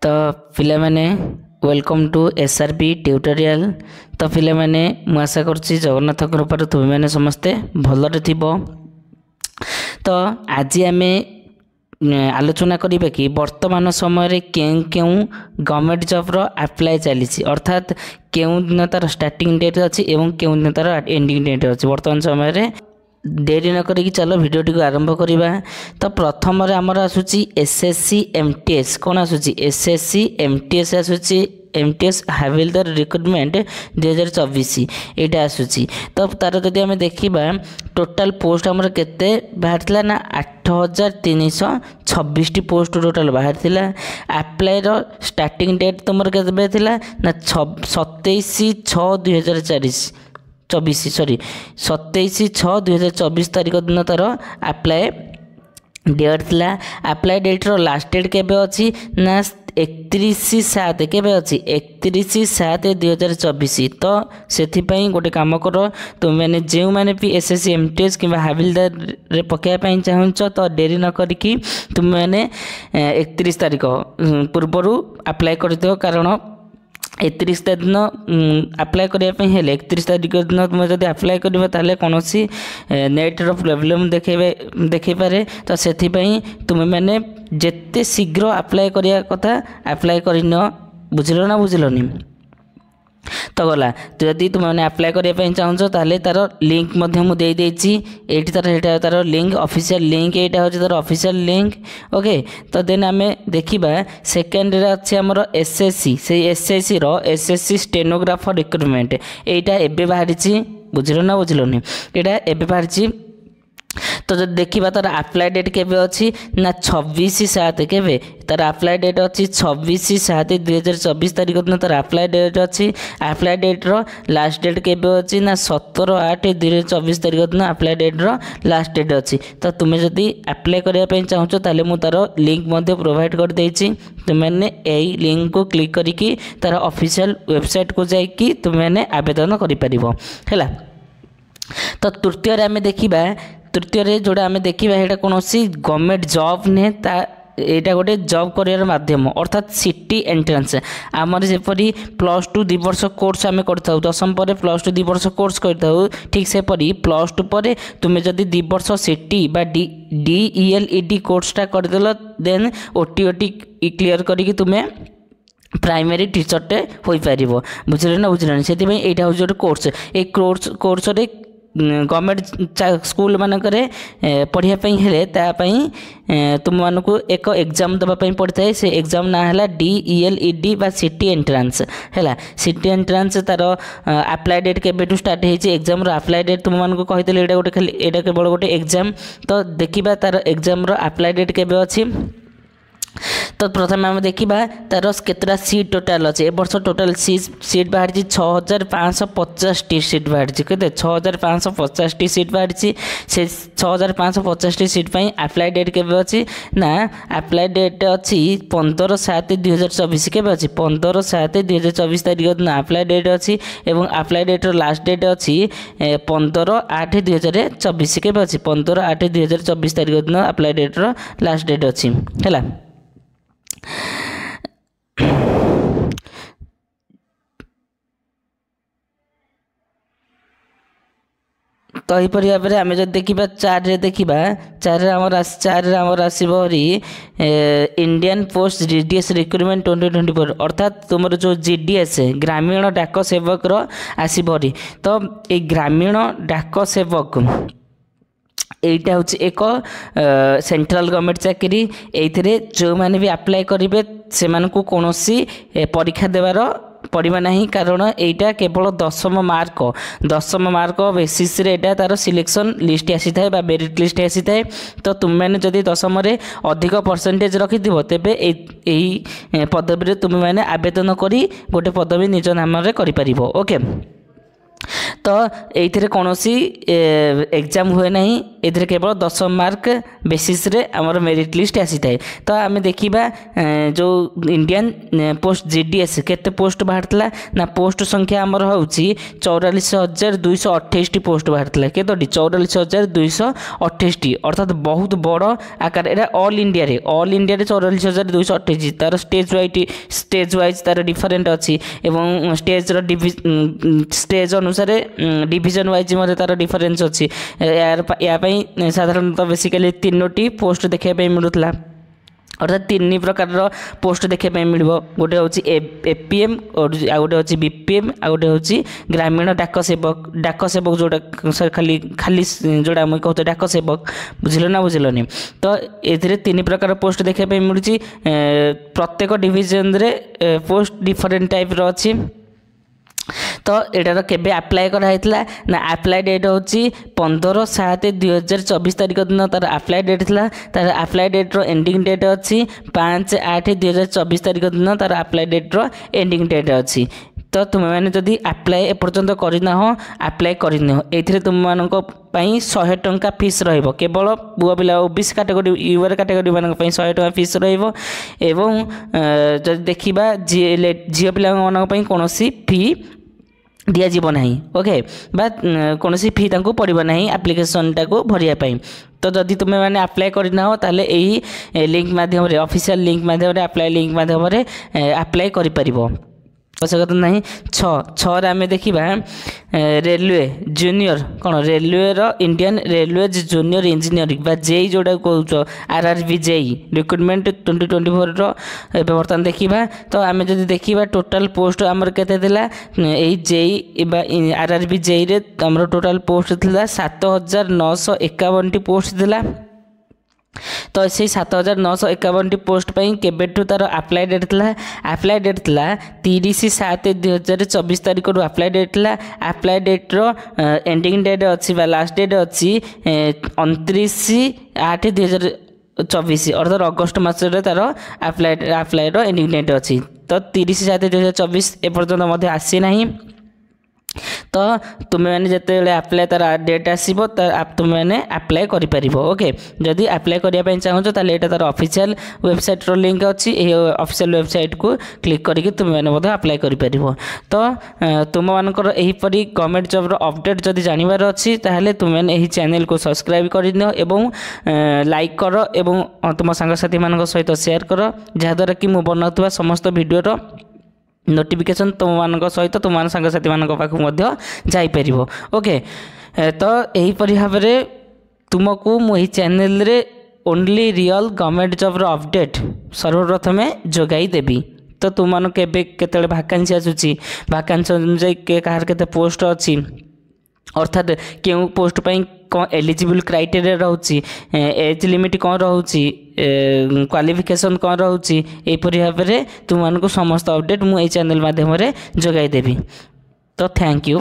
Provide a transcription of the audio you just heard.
तो पिला माने वेलकम टू एसआरपी ट्यूटोरियल। तो पिला माने मु आशा करछि जगन्नाथ कृपार तुम मैंने समस्ते भलरे थिबो। तो आज आमे आलोचना करिबा कि वर्तमान समय केउ केउ गवर्नमेंट जॉब रो अप्लाई चली अर्थात केउ दिन तार स्टार्टिंग डेट अच्छी एवं केउ दिन तार एंडिंग डेट अच्छी। वर्तमान समय रे देरी न करी चलो भिडियोटी को आरंभ करिबा। तो प्रथम आमर आसुची एसएससी एमटीएस कौन आसुची एसएससी एमटीएस आसुची एमटीएस हाविलदार रिक्रुटमेंट 2024 यहाँ आसूची। तो तार जदि आम देखा टोटाल पोस्ट आमर केते बाहर ना 8326 पोस्ट टोटाल बाहर थिला। अप्लाई रो स्टार्टिंग डेट तुमर केते थिला ना 27/6/2024 तारीख दिन तार अप्लाई डेट थिला। अप्लाई डेट रो लास्ट डेट केबे अछि ना 31/7 केबे अछि 31/7/2024। तो सेथि पई गोटे काम करो तुम मैंने जो मैंने भी एसएससी एमटीएस कि हाविलदार रे पकेया चाहूच तो डेरी न करिकी तुम मैंने 31 तारीख पूर्वर अप्लाई कर दियो। कारण 31 दिन अप्लाई करने 31 तारीख दिन तुम जब अप्लाई कर कौन नेट्र प्रोब्लेम देखे पारे। तो से तुम मैंने जिते शीघ्र अप्लाई करिया कथा अप्लाई कर बुझल ना बुझलनी। तो गला तो जदि तुम मैंने अप्लाई करने चाहूच ताले तार लिंक मुझे देदेची एटी तार लिंक ऑफिशियल लिंक यहाँ हूँ तार ऑफिशियल लिंक। ओके तो देन आम देखा सेकेंड अच्छे आमर एसएससी से एसएससी रो एसएससी स्टेनोग्राफर रिक्रुटमेंट यहाँ एबे बाहरी बुझल ना बुझलनी यहाँ एबे बाहरी। तो जब देखा तार अप्लाई डेट केबे अच्छी ना 26/7 केबे तार अप्लाई डेट अच्छी 26/7/2024 तारीख दिन तार अप्लाई डेट अच्छी। अप्लाई डेट रो लास्ट डेट केबे अच्छी ना 17/8/2024 तारीख दिन अप्लाई डेट रो लास्ट डेट अच्छी। तो तुम्हें जदि अप्लाई करने चाहूच ताले मु तार लिंक मध्य प्रोवाइड कर देछि। तुमने यही लिंक को क्लिक करिकी तार ऑफिशियल वेबसाइट को जाइकी तुमने आवेदन करि परिबो हैला। तो तृतीय आम देखा तृतीय जोड़ा आम देखा यहाँ कौन गवर्नमेंट जॉब ने यहाँ गोटे जॉब कर माध्यम अर्थात सिटी एंट्रेंस आमर जपरी +2 2 वर्ष कोर्स आम कर दशम पर +2 2 वर्ष कोर्स कर ठीक सेपरी +2 पर तुम्हें जदि 2 वर्ष सिटी बा DELED कोर्सटा करदेल देन OTOT क्लीयर करी तुम्हें प्राइमरी टीचरटे हो पार बुझे ना बुझे से यहाँ हूँ गोटे कोर्स ये कोर्स गवर्नमेंट स्कूल मानक पढ़ाई हेले तुम मानक एक एग्जाम देवाई पड़ता है। से एग्जाम ना है DELED बा सिटी एंट्रांस है। सिटी एंट्रांस तार अप्लाई डेट केबेठू स्टार्ट होती एग्जाम अप्लाई डेट तुम मानक कही ये गोटे खाली यहाँ केवल गोटे एग्जाम। तो देखा तार एग्जाम अप्लाई डेट केबे अच्छी। तो प्रथम आम देखा तार केतटा सीट टोटाल अच्छे ए वर्ष टोटाल सीट बाहरी 6550 सीट बाहरी के 6550 सीट बाहरी। से 6550 सीट पर अप्लाई डेट केबे अच्छी ना अप्लाई डेट अच्छी 15/7/2024 केबे अच्छी 15/7/2024 तारीख दिन अप्लाई डेट अच्छी। एवं अप्लाई डेट लास्ट डेट अच्छी 15/8/2024 केबे अच्छी 15/8/2024 तारीख दिन अप्लाई डेट लास्ट डेट अच्छी है। तो यहीपर भाव में आम जब देखा 4 देखा 4 आमर आसबरी इंडियन पोस्ट GDS रिक्रुटमेंट 2024 अर्थात तुम जो GDS ग्रामीण डाक सेवक आसबरी। तो ये ग्रामीण डाक सेवक यहाँ हूँ एक सेंट्रल गवर्नमेंट चाकरी। ये जो मैंने भी अप्लाई करेंगे से कौन परीक्षा देवार पड़वा ना कारण यहाँ केवल 10th मार्क बेसीस तार सिलेक्शन लिस्ट आसी था मेरिट लिस्ट आसी था। तो तुम मैंने जदि 10th अधिक परसेंटेज रखि तेबे यही पदवी तुम मैंने आवेदन करी गोटे पदवी निज नाम कर। ओके तो ये कौन एग्जाम हुए ना ये केवल 10 मार्क बेसिस रे आमर मेरिट लिस्ट आसी थाए। तो आम देखा जो इंडियन पोस्ट जीडीएस केते पोस्ट बाहर ना पोस्ट संख्या आमर हूँ 44,228 पोस्ट बाहर के 44,228 अर्थात बहुत बड़ आकार एटा ऑल इंडिया रे 44,228 तार स्टेज वाइज तार डिफरेंट अच्छी एवं स्टेज अनुसार डिविजन वाइज तार डिफरेन्स अच्छी यापाई साधारणतः बेसिकली 3टी पोस्ट देखा मिलूला अर्थात 3 प्रकार पोस्ट देखा मिल गोटे हूँ एपीएम आ गोटे हूँ बीपीएम आ गोटे हूँ ग्रामीण डाक सेवक जोटा खाली खाली जोड़ा मुझे कहते डाक सेवक बुझल ना बुझलनि। तो ये 3 प्रकार पोस्ट देखा मिलूँ प्रत्येक डिविजन रे पोस्ट डिफरेंट टाइप रो अच्छी। तो एटार केबे अप्लाई कराइला ना अप्लाई डेट हूँ 15/7/2024 तारीख दिन तार अप्लाई डेट था। तार अप्लाई डेट रो एंडिंग डेट अच्छी 5/8/2024 तारीख दिन तार अप्लाई डेट रो एंडिंग डेट अच्छी। तो तुम्हें मैंने जदि अप्लाई एपर्यंत करना हो अप्लाई करनी हो ये तुम मानक 100 टंका फीस रहिबो केवल पुआ पिला ओबीसी कैटेगरी यूआर कैटेगरी मानक 100 टंका फीस रहिबो एवं जदि देखिबा झियो पिला मानक कौन फी दिज्व ना ओके बा कौन फी पड़ो ना आप्लिकेसन टाक भरवाई। तो जदि तुम्हें मैंने अप्लाई करना हो ताले यही लिंक माध्यम ऑफिशियल लिंक माध्यम अप्लाई लिंक माध्यम अप्लाई कर आवश्यकता ना 6 आम देखा रेलवे जूनियर कौन railway Indian railways junior engineering बा जेई जोड़ा कह आरआरबी जेई रिक्रुटमेंट 2024 बर्तमान देखा। तो आम जब देखा टोटाल पोस्ट आमर केते जेई आरआरबी जेई रे आमर टोटाल पोस्ट थिला 7,951 पोस्ट थिला। तो से 7,951 पोस्ट पर केबेठू तार अप्लाई डेट था अप्लाई डेट था 30/7/2024 तारीख रू अप्लाई डेट था। अप्लाई डेट रो एंडिंग डेट अच्छी लास्ट डेट अच्छी 29/8/2024 अर्थात अगस्ट मसरे तार अप्लाई रो एंडिंग डेट अच्छी। तो 30/7/2024 एपर्यंत आसी ना। तो तुम्हें मैंने जिते अप्लाई तार डेट आसो तुम्हें मैंने अप्लाई कर ओके। जदि अप्लाई करने चाहो तो ये तार ऑफिशियल वेबसाइट रो लिंक अच्छी ऑफिशियल वेबसाइट को क्लिक करके तुम्हें मैंने अप्लाई कर। तो तुम मानकर यहीपरी गवर्नमेंट जॉब रो अपडेट जदि जानवर अच्छी ताहले तुम्हें यही चैनल को सब्सक्राइब कर दियो एवं लाइक कर एवं तुम सांगसाथी मान सहित शेयर कर जहाँद्वारा कि मु बनाउथुवा समस्त वीडियो नोटिफिकेशन तुम मान सहित तुम सांगसाथी मान पाखु जापर ओके। तो यहीपरि भाव में तुमको मुझे चैनल रे ओनली रियल गवर्नमेंट जॉब रो अपडेट सर्वप्रथमे जोगाई देवी। तो तुम मान केते वैकेंसी आसूची वैकेंसी अनुसार कहार केते पोस्ट अच्छी अर्थात क्यों पोस्ट पर कौन एलिजिबल क्राइटेरिया रोचे एज लिमिट कौन रोचे क्वालिफिकेशन कौन रोचे यहीपरि भाव में तुमको समस्त अपडेट मुझे चैनल माध्यम जोगाई देवी। तो थैंक यू।